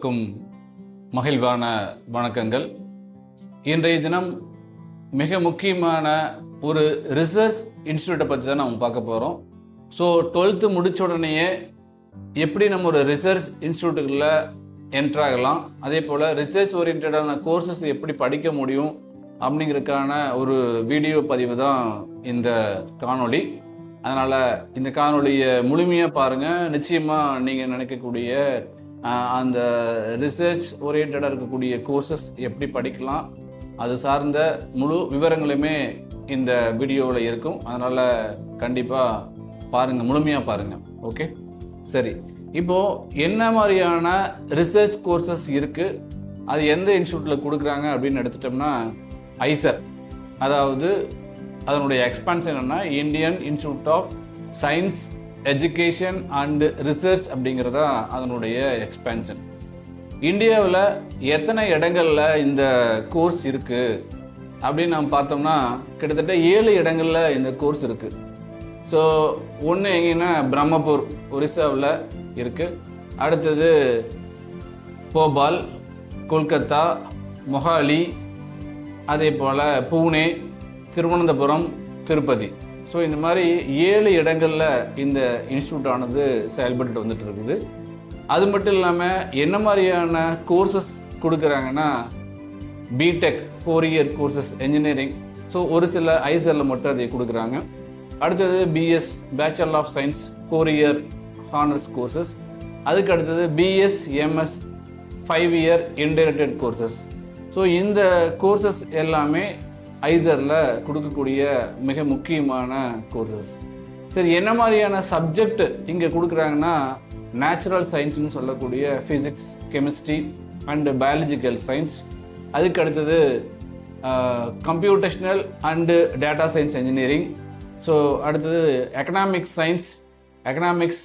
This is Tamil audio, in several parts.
அனைவருக்கும் மகிழ்வான வணக்கங்கள். இன்றைய தினம் மிக முக்கியமான ஒரு ரிசர்ச் இன்ஸ்டியூட்டை பற்றி தான் நம்ம பார்க்க போகிறோம். ஸோ 12th முடிச்ச உடனேயே எப்படி நம்ம ஒரு ரிசர்ச் இன்ஸ்டியூட்டுக்குள்ள என்ட்ராகலாம், அதே போல் ரிசர்ச் ஓரியன்டான கோர்சஸ் எப்படி படிக்க முடியும் அப்படிங்கிறதுக்கான ஒரு வீடியோ பதிவு தான் இந்த காணொளி. அதனால் இந்த காணொலியை முழுமையாக பாருங்கள். நிச்சயமாக நீங்கள் நினைக்கக்கூடிய அந்த ரிசர்ச் ஓரியன்டாக இருக்கக்கூடிய கோர்சஸ் எப்படி படிக்கலாம் அது சார்ந்த முழு விவரங்களுமே இந்த வீடியோவில் இருக்கும். அதனால் கண்டிப்பாக பாருங்கள், முழுமையாக பாருங்கள். ஓகே, சரி. இப்போது என்ன மாதிரியான ரிசர்ச் கோர்சஸ் இருக்குது, அது எந்த இன்ஸ்டியூட்டில் கொடுக்குறாங்க அப்படின்னு எடுத்துட்டோம்னா, ஐசர், அதாவது அதனுடைய எக்ஸ்பான்ஷன் என்னன்னா Indian institute of science education and research அப்படிங்கிறதா அதனுடைய எக்ஸ்பான்ஷன். இந்தியாவில் எத்தனை இடங்களில் இந்த கோர்ஸ் இருக்குது அப்படின்னு நம்ம பார்த்தோம்னா கிட்டத்தட்ட 7 இடங்களில் இந்த கோர்ஸ் இருக்குது. ஸோ ஒன்று எங்கன்னா பிரம்மபூர் ஒரிசாவில் இருக்குது, அடுத்தது போபால், கொல்கத்தா, மொஹாலி, அதே போல் பூனே, திருவனந்தபுரம், திருப்பதி. ஸோ இந்த மாதிரி 7 இடங்களில் இந்த இன்ஸ்டியூட் ஆனது செயல்பட்டு வந்துட்டு இருக்குது. அது மட்டும் இல்லாமல் என்ன மாதிரியான கோர்சஸ் கொடுக்குறாங்கன்னா, B Tech 4 year courses engineering. So ஒரு சில ஐசரில் மட்டும் அதை கொடுக்குறாங்க. அடுத்தது BS bachelor of science 4 year honours courses. அதுக்கு அடுத்தது BS MS 5 year integrated courses. So இந்த கோர்சஸ் எல்லாமே ஐசரில் கொடுக்கக்கூடிய மிக முக்கியமான கோர்சஸ். சரி, என்ன மாதிரியான சப்ஜெக்ட் இங்கே கொடுக்குறாங்கன்னா, நேச்சுரல் சயின்ஸ்னு சொல்லக்கூடிய physics, chemistry and biological science. அதுக்கு அடுத்தது computational and data science engineering. So அடுத்தது economics science, economics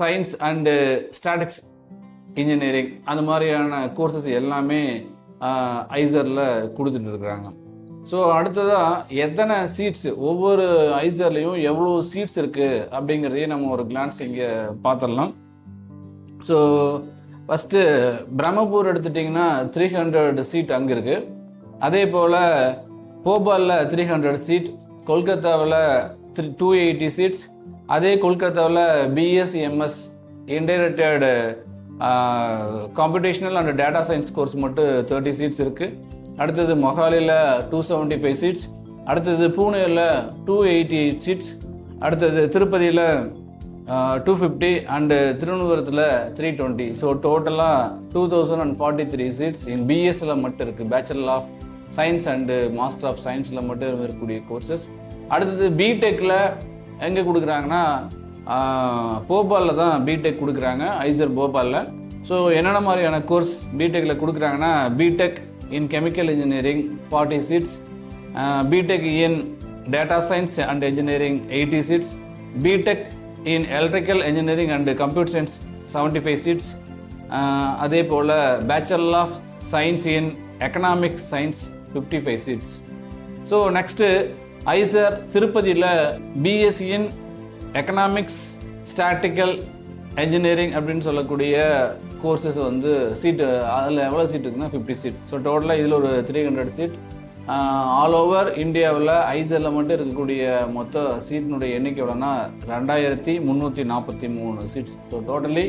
science and statics engineering. அந்த மாதிரியான கோர்சஸ் எல்லாமே ஐசரில் கொடுத்துட்டு இருக்கிறாங்க. ஸோ அடுத்ததாக எத்தனை சீட்ஸ், ஒவ்வொரு ஐசர்லேயும் எவ்வளோ சீட்ஸ் இருக்குது அப்படிங்கிறதையும் நம்ம ஒரு கிளான்ஸ் இங்கே பார்த்துடலாம். ஸோ ஃபஸ்ட்டு பிரம்மபூர் எடுத்துட்டிங்கன்னா 300 சீட் அங்கே இருக்குது. அதே போல் போபாலில் 300 சீட், கொல்கத்தாவில் 280 சீட்ஸ். அதே கொல்கத்தாவில் BSMS integrated compositional and data science course மட்டும் 30 சீட்ஸ் இருக்குது. அடுத்தது மொஹாலியில் 275 சீட்ஸ். அடுத்தது பூனேயில் 288 சீட்ஸ். அடுத்தது திருப்பதியில் 250 அண்டு திருவனந்தபுரத்தில் 320. ஸோ டோட்டலாக 2043 சீட்ஸ் இன் பிஎஸ்சில் மட்டும் இருக்குது. Bachelor of science and master of சயின்ஸில் மட்டும் இருக்கக்கூடிய கோர்சஸ். அடுத்தது பிடெக்கில் எங்கே கொடுக்குறாங்கன்னா, போபாலில் தான் பிடெக் கொடுக்குறாங்க, ஐசர் போபாலில். ஸோ என்னென்ன மாதிரியான கோர்ஸ் பிடெக்கில் கொடுக்குறாங்கன்னா, BTech in chemical engineering 40 seats, BTech in data science and engineering 80 seats, BTech in electrical engineering and computer science 75 seats. அதே போல் bachelor of science in economic science 55 seats. So next IISER திருப்பதியில் BSc in economics statical engineering அப்படின்னு சொல்லக்கூடிய கோர்சஸ் வந்து சீட்டு, அதில் எவ்வளோ சீட் இருக்குன்னா 50 சீட். ஸோ டோட்டலாக இதில் ஒரு 300 சீட். ஆல் ஓவர் இந்தியாவில் ஐசரில் மட்டும் இருக்கக்கூடிய மொத்த சீட்டினுடைய எண்ணிக்கை எவ்வளோன்னா 2343 சீட்ஸ். ஸோ டோட்டலி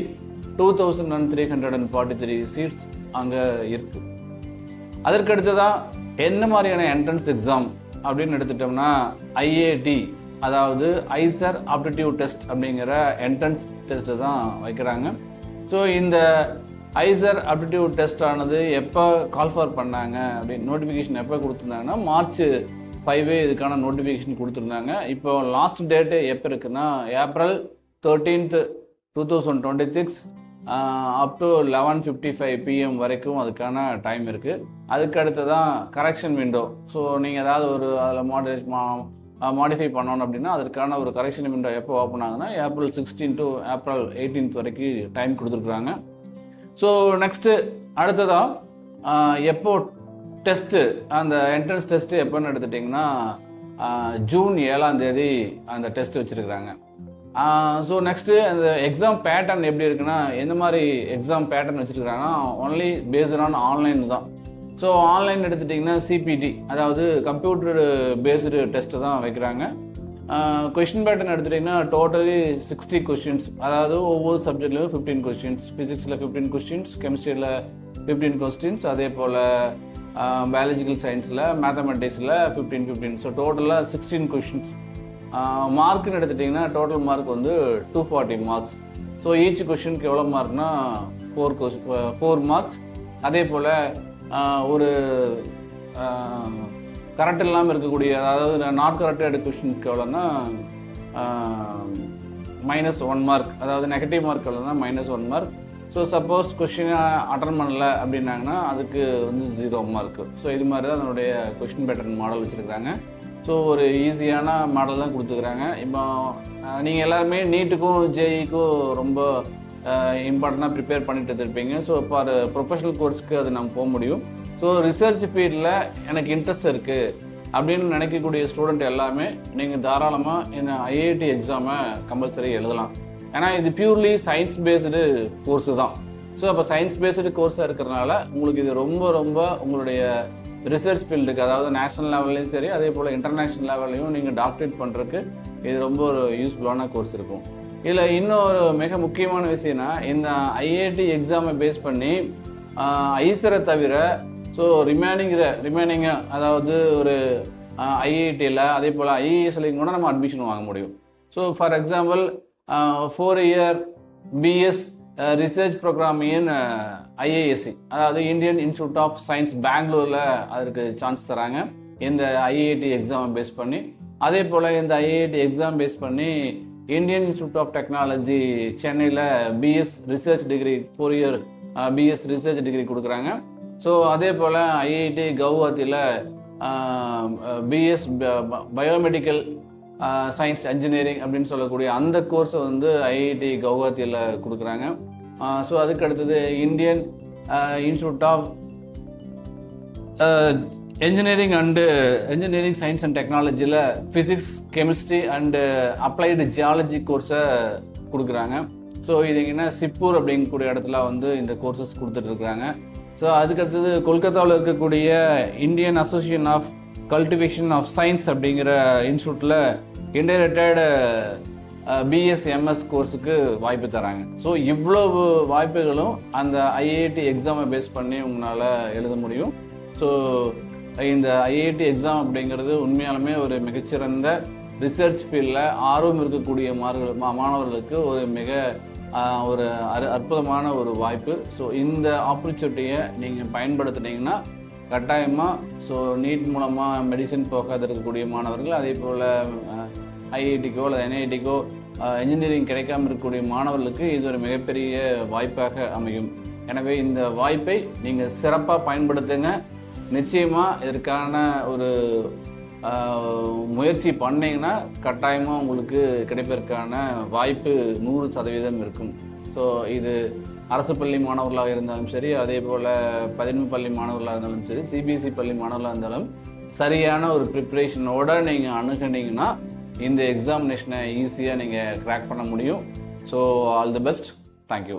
2343 சீட்ஸ் அங்கே இருக்குது. அதற்கடுத்து தான் என்ன மாதிரியான என்ட்ரன்ஸ் எக்ஸாம் அப்படின்னு எடுத்துட்டோம்னா, ஐஏடி, அதாவது ஐசர் ஆப்டிடியூட் டெஸ்ட் அப்படிங்கிற என்ட்ரன்ஸ் டெஸ்ட்டு தான் வைக்கிறாங்க. ஸோ இந்த ஐசர் ஆப்டிடியூட் டெஸ்ட் ஆனது எப்போ கால்ஃபார் பண்ணாங்க அப்படின்னு நோட்டிஃபிகேஷன் எப்போ கொடுத்துருந்தாங்கன்னா, March 5 இதுக்கான நோட்டிஃபிகேஷன் கொடுத்துருந்தாங்க. இப்போ லாஸ்ட் டேட்டு எப்போ இருக்குன்னா, April 13th 2026 up to 11:55 PM வரைக்கும் அதுக்கான டைம் இருக்குது. அதுக்கு அடுத்து தான் கரெக்ஷன் விண்டோ. ஸோ நீங்கள் ஏதாவது ஒரு அதில் மாடிஃபை பண்ணணும் அப்படின்னா அதற்கான ஒரு கரெக்ஷன் விண்டோ எப்போ ஓப்பன் ஆகுதுன்னா April 16 to April 18th வரைக்கும் டைம் கொடுத்துருக்குறாங்க. ஸோ நெக்ஸ்ட்டு அடுத்ததாக எப்போ டெஸ்ட்டு, அந்த என்ட்ரன்ஸ் டெஸ்ட்டு எப்போன்னு எடுத்துட்டிங்கன்னா June 7 அந்த டெஸ்ட் வச்சுருக்குறாங்க. ஸோ நெக்ஸ்ட்டு அந்த எக்ஸாம் பேட்டர்ன் எப்படி இருக்குன்னா, எந்த மாதிரி எக்ஸாம் பேட்டர்ன் வச்சுருக்காங்கன்னா ஒன்லி பேஸ்ட் ஆன் ஆன்லைன் தான். ஸோ ஆன்லைன் எடுத்துட்டிங்கன்னா சிபிடி, அதாவது கம்ப்யூட்டர் பேஸ்டு டெஸ்ட்டு தான் வைக்கிறாங்க. கொஷின் பேட்டர்ன் எடுத்துட்டிங்கன்னா டோட்டலி 60 கொஸ்டின்ஸ், அதாவது ஒவ்வொரு சப்ஜெக்ட்லையும் 15 கொஸ்டின்ஸ், ஃபிசிக்ஸில் 15 கொஸ்டின்ஸ், கெமிஸ்ட்ரியில் 15 கொஸ்டின்ஸ், அதே போல் பயாலஜிக்கல் சயின்ஸில் மேத்தமெட்டிக்ஸில் 15. ஸோ டோட்டலாக 16 கொஸ்டின்ஸ். மார்க்குன்னு எடுத்துட்டிங்கன்னா டோட்டல் மார்க் வந்து 240 மார்க்ஸ். ஸோ ஈச் கொஷினுக்கு எவ்வளோ மார்க்னா 4 மார்க்ஸ். அதே போல் ஒரு கரெக்ட் இல்லாமல் இருக்கக்கூடிய, அதாவது நாட் கரெக்டட் கொஷினுக்கு எவ்வளோன்னா -1 மார்க், அதாவது நெகட்டிவ் மார்க் எவ்வளோனா -1 மார்க். ஸோ சப்போஸ் கொஷினை அட்டன் பண்ணல அப்படின்னாங்கன்னா அதுக்கு வந்து 0 மார்க்கு. ஸோ இது மாதிரி தான் அதனுடைய கொஷின் பேட்டர்ன் மாடல் வச்சுருக்காங்க. ஸோ ஒரு ஈஸியான மாடல் தான் கொடுத்துக்கிறாங்க. இப்போ நீங்கள் எல்லாருமே நீட்டுக்கும் ஜேஇக்கும் ரொம்ப இம்பார்ட்டண்ட்டாக ப்ரிப்பேர் பண்ணிட்டு இருப்பீங்க. ஸோ ஃபார் ப்ரொஃபஷனல் கோர்ஸ்க்கு அது நம்ம போக முடியும். ஸோ ரிசர்ச் ஃபீல்டில் எனக்கு இன்ட்ரெஸ்ட் இருக்குது அப்படின்னு நினைக்கக்கூடிய ஸ்டூடெண்ட் எல்லாமே நீங்கள் தாராளமாக இந்த ஐஐடி எக்ஸாமை கம்பல்சரி எழுதலாம். ஏன்னா இது பியூர்லி சயின்ஸ் பேஸ்டு கோர்ஸு தான். ஸோ அப்போ சயின்ஸ் பேஸ்டு கோர்ஸாக இருக்கிறனால உங்களுக்கு இது ரொம்ப உங்களுடைய ரிசர்ச் ஃபீல்டுக்கு, அதாவது நேஷனல் லெவல்லையும் சரி, அதே போல் இன்டர்நேஷ்னல் லெவல்லையும் நீங்கள் டாக்டரேட் பண்ணுறதுக்கு இது ரொம்ப ஒரு யூஸ்ஃபுல்லான கோர்ஸ் இருக்கும். இதில் இன்னொரு மிக முக்கியமான விஷயம்னா, இந்த ஐஐடி எக்ஸாமை பேஸ் பண்ணி ஐசரை தவிர ஸோ ரிமைனிங் அதாவது ஒரு ஐஐடியில் அதே போல் ஐஏஎஸ்லையும் கூட நம்ம அட்மிஷன் வாங்க முடியும். So for example 4 year BS research programme in IISc, அதாவது இந்தியன் இன்ஸ்டியூட் ஆஃப் சயின்ஸ் பெங்களூரில் அதற்கு சான்ஸ் தராங்க இந்த ஐஐடி எக்ஸாமை பேஸ் பண்ணி. அதே போல் இந்த ஐஐடி எக்ஸாம் பேஸ் பண்ணி இந்தியன் இன்ஸ்டியூட் ஆஃப் டெக்னாலஜி சென்னையில் BS research degree 4 year BS research degree கொடுக்குறாங்க. ஸோ அதே போல் ஐஐடி கவுஹாத்தியில் பிஎஸ் பயோமெடிக்கல் சயின்ஸ் இன்ஜினியரிங் அப்படின்னு சொல்லக்கூடிய அந்த கோர்ஸை வந்து ஐஐடி கவுஹாத்தியில் கொடுக்குறாங்க. ஸோ அதுக்கு அடுத்தது Indian institute of Engineering Science and டெக்னாலஜியில் physics, chemistry and applied geology கோர்ஸை கொடுக்குறாங்க. ஸோ இது எங்கன்னா சிப்பூர் அப்படிங்கக்கூடிய இடத்துல வந்து இந்த கோர்சஸ் கொடுத்துட்ருக்குறாங்க. ஸோ அதுக்கடுத்தது கொல்கத்தாவில் இருக்கக்கூடிய Indian association of cultivation of science அப்படிங்கிற இன்ஸ்டியூட்டில் இன்டகிரேட்டட் பிஎஸ்எம்எஸ் கோர்ஸுக்கு வாய்ப்பு தராங்க. ஸோ இவ்வளவு வாய்ப்புகளும் அந்த ஐஐடி எக்ஸாமை பேஸ் பண்ணி உங்களால் எழுத முடியும். ஸோ இந்த ஐஐடி எக்ஸாம் அப்படிங்கிறது உண்மையாலுமே ஒரு மிகச்சிறந்த ரிசர்ச் ஃபீல்டில் ஆர்வம் இருக்கக்கூடிய மாணவர்களுக்கு ஒரு மிக ஒரு அற்புதமான ஒரு வாய்ப்பு. ஸோ இந்த ஆப்பர்ச்சுனிட்டியை நீங்கள் பயன்படுத்தினீங்கன்னா கட்டாயமாக ஸோ நீட் மூலமாக மெடிசன் போகாத இருக்கக்கூடிய மாணவர்கள், அதே போல் ஐஐடிக்கோ அல்லது என்ஐடிக்கோ இன்ஜினியரிங் கிடைக்காமல் இருக்கக்கூடிய மாணவர்களுக்கு இது ஒரு மிகப்பெரிய வாய்ப்பாக அமையும். எனவே இந்த வாய்ப்பை நீங்கள் சிறப்பாக பயன்படுத்துங்க. நிச்சயமாக இதற்கான ஒரு முயற்சி பண்ணிங்கன்னா கட்டாயமாக உங்களுக்கு கிடைப்பதற்கான வாய்ப்பு 100% இருக்கும். ஸோ இது அரசு பள்ளி மாணவர்களாக இருந்தாலும் சரி, அதே போல் 11 பள்ளி மாணவர்களாக இருந்தாலும் சரி, சிபிஎஸ்சி பள்ளி மாணவர்களாக இருந்தாலும் சரியான ஒரு ப்ரிப்ரேஷனோடு நீங்கள் அணுகுனீங்கன்னா இந்த எக்ஸாமினேஷனை ஈஸியாக நீங்கள் கிராக் பண்ண முடியும். So all the best. Thank you.